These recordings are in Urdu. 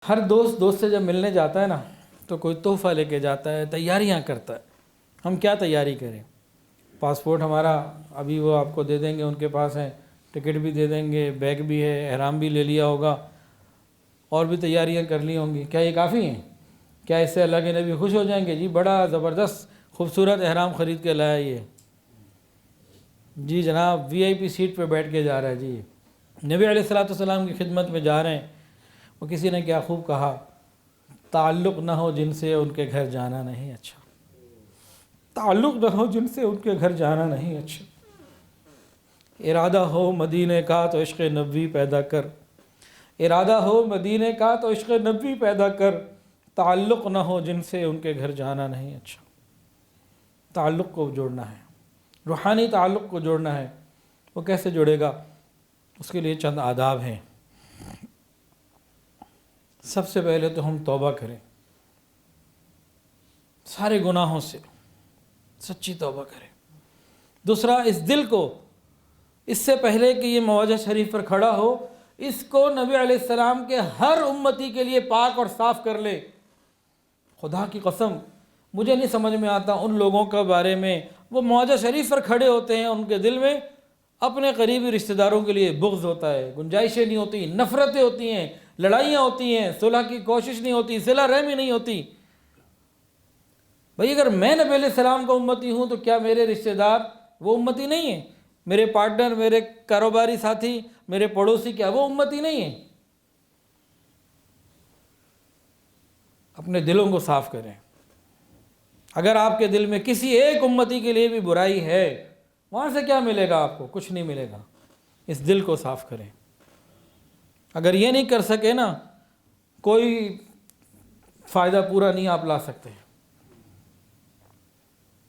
ہر دوست سے جب ملنے جاتا ہے نا تو کوئی تحفہ لے کے جاتا ہے، تیاریاں کرتا ہے۔ ہم کیا تیاری کریں؟ پاسپورٹ ہمارا ابھی وہ آپ کو دے دیں گے، ان کے پاس ہے، ٹکٹ بھی دے دیں گے، بیگ بھی ہے، احرام بھی لے لیا ہوگا، اور بھی تیاریاں کر لی ہوں گی۔ کیا یہ کافی ہیں؟ کیا اس سے اللہ کے نبی خوش ہو جائیں گے؟ جی بڑا زبردست خوبصورت احرام خرید کے لایا یہ، جی جناب وی آئی پی سیٹ پہ بیٹھ کے جا رہا ہے، جی نبی علیہ الصلوۃ والسلام کی خدمت میں جا رہے ہیں۔ وہ کسی نے کیا خوب کہا، تعلق نہ ہو جن سے ان کے گھر جانا نہیں اچھا، تعلق نہ ہو جن سے ان کے گھر جانا نہیں اچھا، ارادہ ہو مدینے کا تو عشق نبوی پیدا کر، ارادہ ہو مدینے کا تو عشق نبوی پیدا کر، تعلق نہ ہو جن سے ان کے گھر جانا نہیں اچھا۔ تعلق کو جوڑنا ہے، روحانی تعلق کو جوڑنا ہے۔ وہ کیسے جڑے گا؟ اس کے لیے چند آداب ہیں۔ سب سے پہلے تو ہم توبہ کریں، سارے گناہوں سے سچی توبہ کریں۔ دوسرا، اس دل کو اس سے پہلے کہ یہ مواجہ شریف پر کھڑا ہو، اس کو نبی علیہ السلام کے ہر امتی کے لیے پاک اور صاف کر لے۔ خدا کی قسم مجھے نہیں سمجھ میں آتا ان لوگوں کے بارے میں، وہ مواجہ شریف پر کھڑے ہوتے ہیں، ان کے دل میں اپنے قریبی رشتہ داروں کے لیے بغض ہوتا ہے، گنجائشیں نہیں ہوتی، نفرتیں ہوتی ہیں، لڑائیاں ہوتی ہیں، صلح کی کوشش نہیں ہوتی، صلہ رحمی نہیں ہوتی۔ بھئی اگر میں نبی علیہ السلام کا امتی ہوں تو کیا میرے رشتہ دار وہ امتی نہیں ہیں؟ میرے پارٹنر، میرے کاروباری ساتھی، میرے پڑوسی، کیا وہ امتی نہیں ہیں؟ اپنے دلوں کو صاف کریں۔ اگر آپ کے دل میں کسی ایک امتی کے لیے بھی برائی ہے، وہاں سے کیا ملے گا آپ کو؟ کچھ نہیں ملے گا۔ اس دل کو صاف کریں۔ اگر یہ نہیں کر سکے نا، کوئی فائدہ پورا نہیں آپ لا سکتے۔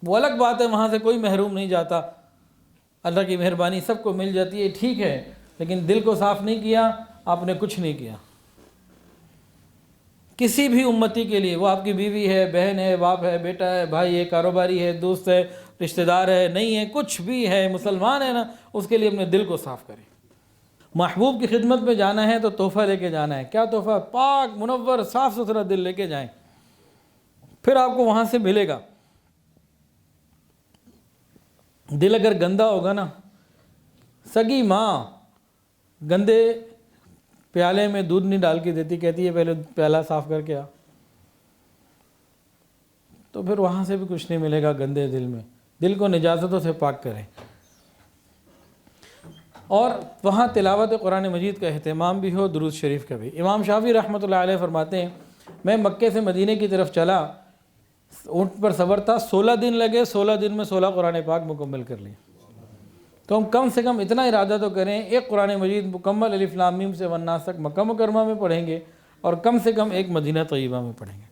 وہ الگ بات ہے، وہاں سے کوئی محروم نہیں جاتا، اللہ کی مہربانی سب کو مل جاتی ہے، ٹھیک ہے، لیکن دل کو صاف نہیں کیا، آپ نے کچھ نہیں کیا۔ کسی بھی امتی کے لیے، وہ آپ کی بیوی ہے، بہن ہے، باپ ہے، بیٹا ہے، بھائی ہے، کاروباری ہے، دوست ہے، رشتہ دار ہے، نہیں ہے، کچھ بھی ہے، مسلمان ہے نا، اس کے لیے اپنے دل کو صاف کریں۔ محبوب کی خدمت میں جانا ہے تو تحفہ لے کے جانا ہے۔ کیا تحفہ؟ پاک منور صاف ستھرا دل لے کے جائیں، پھر آپ کو وہاں سے ملے گا۔ دل اگر گندا ہوگا نا، سگی ماں گندے پیالے میں دودھ نہیں ڈال کے دیتی، کہتی ہے پہلے پیالہ صاف کر کے آ، تو پھر وہاں سے بھی کچھ نہیں ملے گا گندے دل میں۔ دل کو نجاستوں سے پاک کریں، اور وہاں تلاوت قرآن مجید کا اہتمام بھی ہو، درود شریف کا بھی۔ امام شافعی رحمۃ اللہ علیہ فرماتے ہیں، میں مکے سے مدینے کی طرف چلا، اونٹ پر سوار تھا، 16 دن لگے، 16 دن میں 16 قرآن پاک مکمل کر لی۔ تو ہم کم سے کم اتنا ارادہ تو کریں، ایک قرآن مجید مکمل الف لام میم سے والناس تک مکہ مکرمہ میں پڑھیں گے، اور کم سے کم ایک مدینہ طیبہ میں پڑھیں گے۔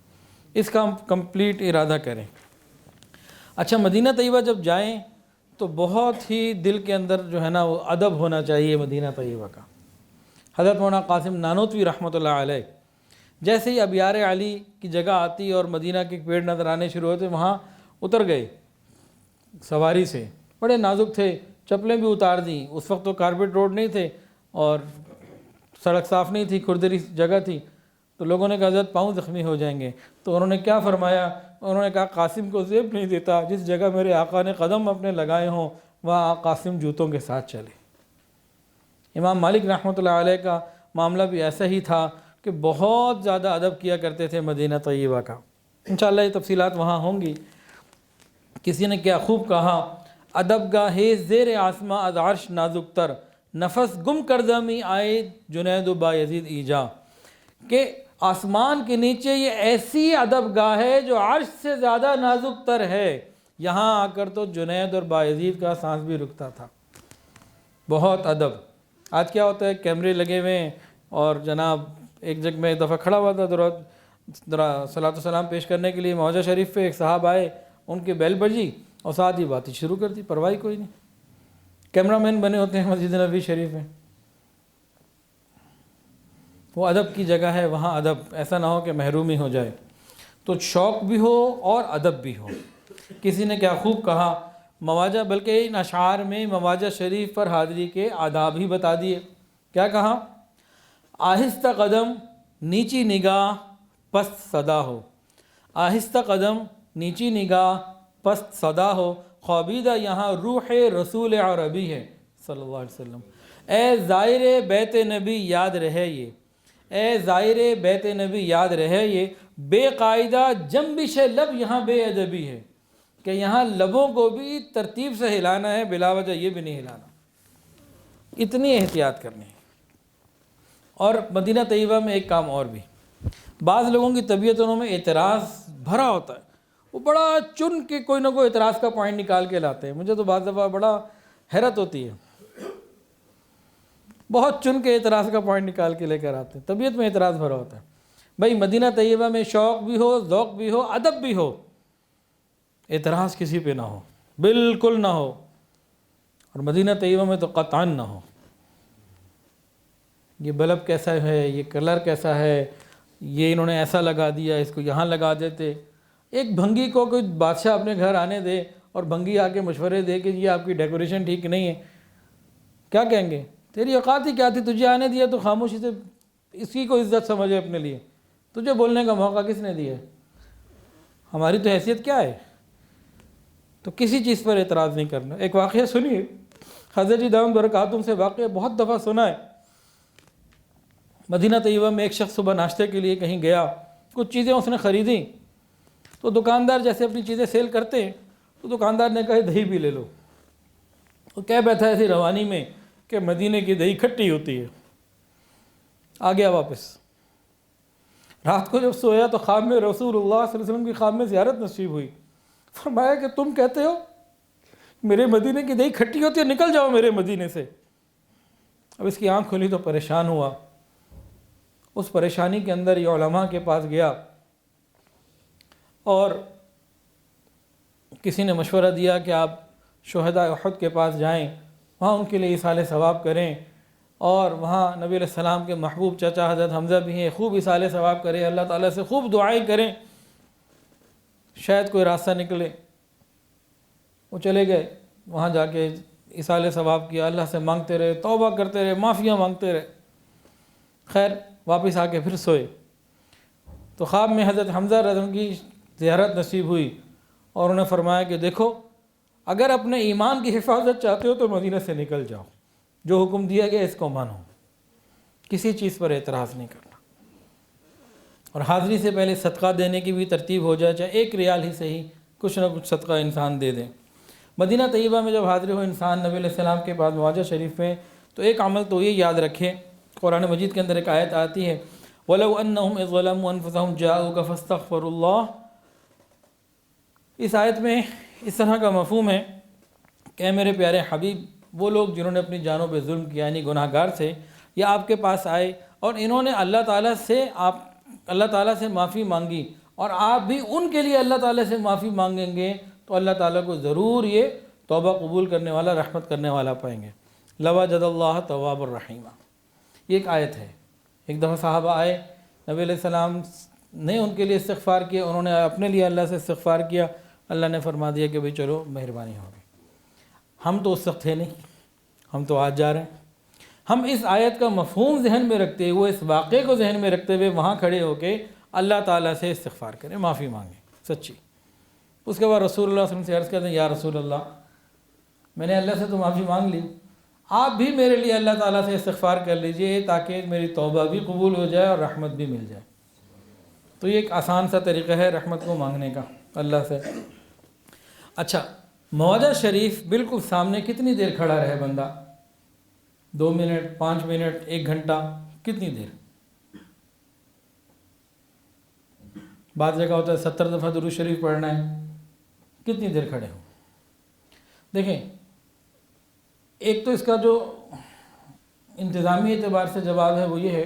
اس کا ہم کمپلیٹ ارادہ کریں۔ اچھا، مدینہ طیبہ جب جائیں تو بہت ہی دل کے اندر جو ہے نا وہ ادب ہونا چاہیے مدینہ طیبہ کا۔ حضرت مولانا قاسم نانوتوی رحمۃ اللہ علیہ جیسے ہی ابیار علی کی جگہ آتی اور مدینہ کے پیڑ نظر آنے شروع ہوتے، وہاں اتر گئے سواری سے، بڑے نازک تھے، چپلیں بھی اتار دیں۔ اس وقت تو کارپیٹ روڈ نہیں تھے اور سڑک صاف نہیں تھی، کھردری جگہ تھی، تو لوگوں نے کہا حضرت پاؤں زخمی ہو جائیں گے، تو انہوں نے کیا فرمایا؟ انہوں نے کہا قاسم کو زیب نہیں دیتا، جس جگہ میرے آقا نے قدم اپنے لگائے ہوں وہاں قاسم جوتوں کے ساتھ چلے۔ امام مالک رحمۃ اللہ علیہ کا معاملہ بھی ایسا ہی تھا کہ بہت زیادہ ادب کیا کرتے تھے مدینہ طیبہ کا۔ انشاءاللہ یہ تفصیلات وہاں ہوں گی۔ کسی نے کیا خوب کہا، ادب گاہے زیر آسماں از عرش نازک تر، نفس گم کردہ می آئے جنید و بایزید ایجا، کہ آسمان کے نیچے یہ ایسی ادب گاہ ہے جو عرش سے زیادہ نازک تر ہے، یہاں آ کر تو جنید اور بایزید کا سانس بھی رکتا تھا۔ بہت ادب۔ آج کیا ہوتا ہے، کیمرے لگے ہوئے ہیں، اور جناب ایک جگہ میں ایک دفعہ کھڑا ہوا تھا صلاۃ و سلام پیش کرنے کے لیے معجزہ شریف پہ، ایک صاحب آئے، ان کی بیل بجی اور ساتھ ہی باتیں شروع کر دی، پرواہ کوئی نہیں۔ کیمرہ مین بنے ہوتے ہیں مسجد نبوی شریف میں۔ وہ ادب کی جگہ ہے، وہاں ادب، ایسا نہ ہو کہ محرومی ہو جائے۔ تو شوق بھی ہو اور ادب بھی ہو۔ کسی نے کیا خوب کہا، مواجہ، بلکہ ان اشعار میں مواجہ شریف پر حاضری کے آداب ہی بتا دیے۔ کیا کہا؟ آہستہ قدم نیچی نگاہ پست صدا ہو، آہستہ قدم نیچی نگاہ پست صدا ہو، خوابیدہ یہاں روح رسول عربی ہے صلی اللہ علیہ وسلم۔ اے زائر بیت نبی یاد رہے یہ، اے زائر بیت نبی یاد رہے یہ، بے قاعدہ جنبش لب یہاں بے ادبی ہے، کہ یہاں لبوں کو بھی ترتیب سے ہلانا ہے، بلا وجہ یہ بھی نہیں ہلانا، اتنی احتیاط کرنی ہے۔ اور مدینہ طیبہ میں ایک کام اور بھی، بعض لوگوں کی طبیعتوں میں اعتراض بھرا ہوتا ہے، وہ بڑا چن کے کوئی نہ کوئی اعتراض کا پوائنٹ نکال کے لاتے ہیں، مجھے تو بعض دفعہ بڑا حیرت ہوتی ہے، بہت چن کے اعتراض کا پوائنٹ نکال کے لے کر آتے ہیں، طبیعت میں اعتراض بھرا ہوتا ہے۔ بھائی مدینہ طیبہ میں شوق بھی ہو، ذوق بھی ہو، ادب بھی ہو، اعتراض کسی پہ نہ ہو، بالکل نہ ہو، اور مدینہ طیبہ میں تو قطعاً نہ ہو۔ یہ بلب کیسا ہے، یہ کلر کیسا ہے، یہ انہوں نے ایسا لگا دیا، اس کو یہاں لگا دیتے۔ ایک بھنگی کو کوئی بادشاہ اپنے گھر آنے دے اور بھنگی آ کے مشورے دے کہ یہ آپ کی ڈیکوریشن ٹھیک نہیں ہے، کیا کہیں گے؟ تیری اوقات ہی کیا تھی، تجھے آنے دیا تو خاموشی سے اسی کو عزت سمجھے اپنے لیے، تجھے بولنے کا موقع کس نے دیا ہے؟ ہماری تو حیثیت کیا ہے؟ تو کسی چیز پر اعتراض نہیں کرنا۔ ایک واقعہ سنیے، حضرت جی دامت برکاتہم سے واقعہ بہت دفعہ سنا ہے۔ مدینہ طیبہ میں ایک شخص صبح ناشتے کے لیے کہیں گیا، کچھ چیزیں اس نے خریدیں، تو دکاندار جیسے اپنی چیزیں سیل کرتے ہیں، تو دکاندار نے کہا دہی بھی لے لو۔ وہ کہہ بیٹھا ایسی روانی میں کہ مدینے کی دہی کھٹی ہوتی ہے، آ گیا واپس۔ رات کو جب سویا تو خواب میں رسول اللہ صلی اللہ علیہ وسلم کی خواب میں زیارت نصیب ہوئی۔ فرمایا کہ تم کہتے ہو میرے مدینے کی دہی کھٹی ہوتی ہے، نکل جاؤ میرے مدینے سے۔ اب اس کی آنکھ کھلی تو پریشان ہوا، اس پریشانی کے اندر یہ علماء کے پاس گیا اور کسی نے مشورہ دیا کہ آپ شہداء احد کے پاس جائیں، وہاں ان کے لیے ایصال ثواب کریں، اور وہاں نبی علیہ السلام کے محبوب چچا حضرت حمزہ بھی ہیں، خوب ایصال ثواب کریں، اللہ تعالیٰ سے خوب دعائیں کریں، شاید کوئی راستہ نکلے۔ وہ چلے گئے، وہاں جا کے ایصال ثواب کیا، اللہ سے مانگتے رہے، توبہ کرتے رہے، معافیاں مانگتے رہے۔ خیر واپس آ کے پھر سوئے تو خواب میں حضرت حمزہ رضی اللہ عنہ کی زیارت نصیب ہوئی، اور انہیں فرمایا کہ دیکھو اگر اپنے ایمان کی حفاظت چاہتے ہو تو مدینہ سے نکل جاؤ، جو حکم دیا گیا اس کو مانو، کسی چیز پر اعتراض نہیں کرنا، اور حاضری سے پہلے صدقہ دینے کی بھی ترتیب ہو جائے، چاہے 1 ریال ہی صحیح، کچھ نہ کچھ صدقہ انسان دے دیں۔ مدینہ طیبہ میں جب حاضر ہو انسان نبی علیہ السلام کے بعد مواجہ شریف میں، تو ایک عمل تو یہ یاد رکھے، قرآن مجید کے اندر ایک آیت آتی ہے وَلَوْ أَنَّهُمْ إِذْ ظَلَمُوا أَنفُسَهُمْ جَاءُوكَ فَاسْتَغْفَرُوا اللَّهَ۔ اس آیت میں اس طرح کا مفہوم ہے کہ اے میرے پیارے حبیب، وہ لوگ جنہوں نے اپنی جانوں پہ ظلم کیا، یعنی گناہ گار تھے، یا آپ کے پاس آئے اور انہوں نے اللہ تعالیٰ سے معافی مانگی، اور آپ بھی ان کے لیے اللہ تعالیٰ سے معافی مانگیں گے، تو اللہ تعالیٰ کو ضرور یہ توبہ قبول کرنے والا، رحمت کرنے والا پائیں گے۔ لَوَجَدَ اللَّهَ تَوَّابًا رَحِيمًا، یہ ایک آیت ہے۔ ایک دفعہ صحابہ آئے، نبی علیہ السلام نے ان کے لیے استغفار کیا، انہوں نے اپنے لیے اللہ سے استغفار کیا، اللہ نے فرما دیا کہ بھئی چلو مہربانی ہوگی۔ ہم تو اس وقت تھے نہیں، ہم تو آج جا رہے ہیں۔ ہم اس آیت کا مفہوم ذہن میں رکھتے ہوئے، اس واقعے کو ذہن میں رکھتے ہوئے وہاں کھڑے ہو کے اللہ تعالیٰ سے استغفار کریں، معافی مانگیں سچی۔ اس کے بعد رسول اللہ صلی اللہ علیہ وسلم سے عرض کرتے ہیں یا رسول اللہ، میں نے اللہ سے تو معافی مانگ لی، آپ بھی میرے لیے اللہ تعالیٰ سے استغفار کر لیجئے تاکہ میری توبہ بھی قبول ہو جائے اور رحمت بھی مل جائے۔ تو یہ ایک آسان سا طریقہ ہے رحمت کو مانگنے کا اللہ سے۔ اچھا، مواجہ شریف بالکل سامنے کتنی دیر کھڑا رہے بندہ؟ 2 منٹ، 5 منٹ، 1 گھنٹہ، کتنی دیر؟ بعض جگہ ہوتا ہے 70 دفعہ درود شریف پڑھنا ہے، کتنی دیر کھڑے ہوں؟ دیکھیں، ایک تو اس کا جو انتظامی اعتبار سے جواب ہے وہ یہ ہے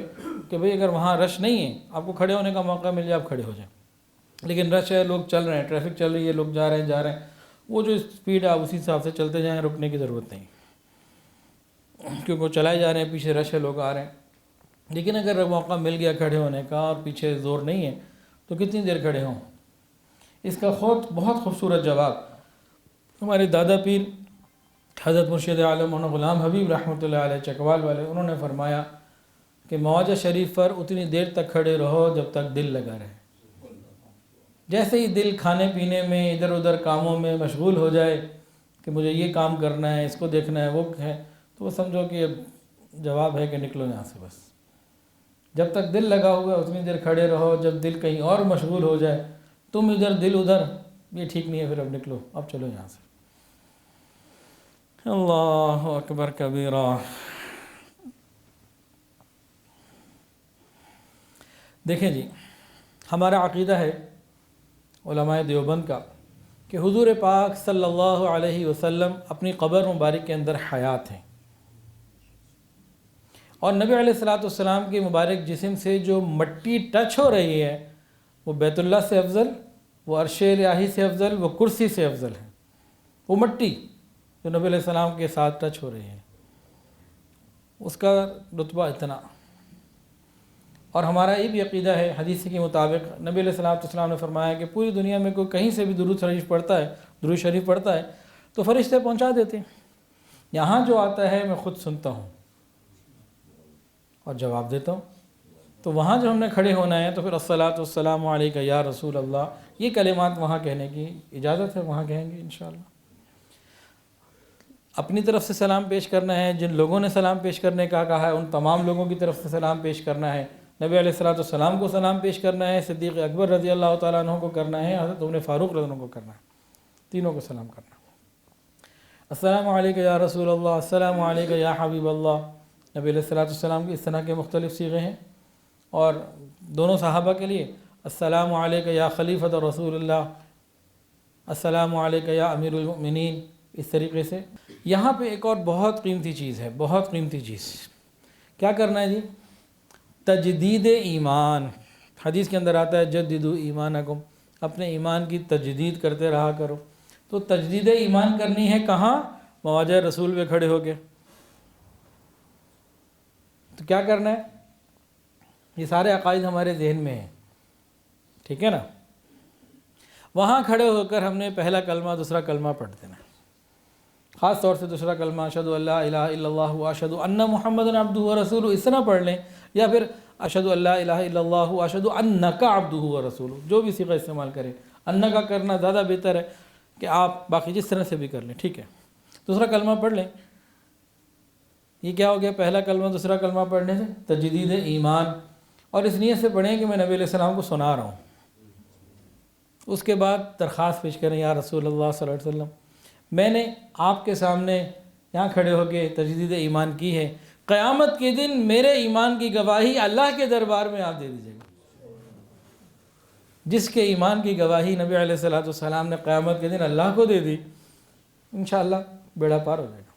کہ بھئی اگر وہاں رش نہیں ہے، آپ کو کھڑے ہونے کا موقع مل جائے آپ کھڑے ہو جائیں، لیکن رش ہے، لوگ چل رہے ہیں، ٹریفک چل رہی ہے، لوگ جا رہے ہیں، وہ جو اسپیڈ ہے آپ اسی حساب سے چلتے جائیں، رکنے کی ضرورت نہیں، کیونکہ وہ چلائے جا رہے ہیں، پیچھے رش ہے، لوگ آ رہے ہیں۔ لیکن اگر موقع مل گیا کھڑے ہونے کا اور پیچھے زور نہیں ہے تو کتنی دیر کھڑے ہوں؟ اس کا بہت خوبصورت جواب ہمارے دادا پیر حضرت مرشد عالم مولانا غلام حبیب رحمۃ اللہ علیہ چکوال والے، انہوں نے فرمایا کہ مواجہ شریف پر اتنی دیر تک کھڑے رہو جب تک دل لگا رہے. جیسے ہی دل کھانے پینے میں ادھر ادھر کاموں میں مشغول ہو جائے کہ مجھے یہ کام کرنا ہے، اس کو دیکھنا ہے، وہ ہے، تو وہ سمجھو کہ اب جواب ہے کہ نکلو یہاں سے. بس جب تک دل لگا ہوا اتنی دیر کھڑے رہو، جب دل کہیں اور مشغول ہو جائے، تم ادھر دل ادھر، یہ ٹھیک نہیں ہے. پھر اب نکلو، اب چلو یہاں سے. اللہ اکبر کبیرہ. دیکھیں جی، ہمارا عقیدہ ہے علماء دیوبند کا کہ حضور پاک صلی اللہ علیہ وسلم اپنی قبر مبارک کے اندر حیات ہیں، اور نبی علیہ الصلوۃ والسلام کے مبارک جسم سے جو مٹی ٹچ ہو رہی ہے وہ بیت اللہ سے افضل، وہ عرش الہی سے افضل، وہ کرسی سے افضل ہے. وہ مٹی جو نبی علیہ السلام کے ساتھ ٹچ ہو رہی ہے اس کا رتبہ اتنا. اور ہمارا یہ بھی عقیدہ ہے، حدیث کے مطابق نبی علیہ السلام نے فرمایا کہ پوری دنیا میں کوئی کہیں سے بھی درود شریف پڑھتا ہے تو فرشتے پہنچا دیتے ہیں. یہاں جو آتا ہے میں خود سنتا ہوں اور جواب دیتا ہوں. تو وہاں جو ہم نے کھڑے ہونا ہے تو پھر الصلاۃ والسلام علیک یا رسول اللہ، یہ کلمات وہاں کہنے کی اجازت ہے، وہاں کہیں گے انشاءاللہ. اپنی طرف سے سلام پیش کرنا ہے، جن لوگوں نے سلام پیش کرنے کا کہا ہے ان تمام لوگوں کی طرف سے سلام پیش کرنا ہے. نبی علیہ الصلوۃ والسلام کو سلام پیش کرنا ہے، صدیق اکبر رضی اللہ تعالیٰ عنہ کو کرنا ہے، حضرت عمر فاروق رضی اللہ عنہ کو کرنا ہے. تینوں کو سلام کرنا. السلام علیک یا رسول اللہ، السلام علیک یا حبیب اللہ. نبی علیہ الصلوۃ والسلام کی اس طرح کے مختلف صیغے ہیں. اور دونوں صحابہ کے لیے السلام علیک یا خلیفۃ رسول اللہ، السلام علیک یا امیر المؤمنین. اس طریقے سے یہاں پہ ایک اور بہت قیمتی چیز ہے، بہت قیمتی چیز. کیا کرنا ہے جی؟ تجدید ایمان. حدیث کے اندر آتا ہے جددوا ایمانکم، اپنے ایمان کی تجدید کرتے رہا کرو. تو تجدید ایمان کرنی ہے کہاں؟ مواجہ رسول پہ کھڑے ہو کے. تو کیا کرنا ہے؟ یہ سارے عقائد ہمارے ذہن میں ہیں، ٹھیک ہے نا. وہاں کھڑے ہو کر ہم نے پہلا کلمہ دوسرا کلمہ پڑھ دینا. خاص طور سے دوسرا کلمہ اشہد ان لا الہ الا اللہ واشہد ان محمد عبدہ ورسولہ اس طرح پڑھ لیں، یا پھر اشہد ان لا الہ الا اللہ واشہد انک عبدہ ورسولہ، جو بھی صیغہ استعمال کریں. انک کا کرنا زیادہ بہتر ہے کہ آپ باقی جس طرح سے بھی کر لیں، ٹھیک ہے. دوسرا کلمہ پڑھ لیں. یہ کیا ہو گیا؟ پہلا کلمہ دوسرا کلمہ پڑھنے سے تجدید ایمان. اور اس نیت سے پڑھیں کہ میں نبی علیہ السلام کو سنا رہا ہوں. اس کے بعد درخواست پیش کریں، یا رسول اللہ صلی اللہ علیہ وسلم، میں نے آپ کے سامنے یہاں کھڑے ہو کے تجدید ایمان کی ہے، قیامت کے دن میرے ایمان کی گواہی اللہ کے دربار میں آپ دے دیجیے گا. جس کے ایمان کی گواہی نبی علیہ الصلوۃ والسلام نے قیامت کے دن اللہ کو دے دی، انشاءاللہ بیڑا پار ہو جائے گا.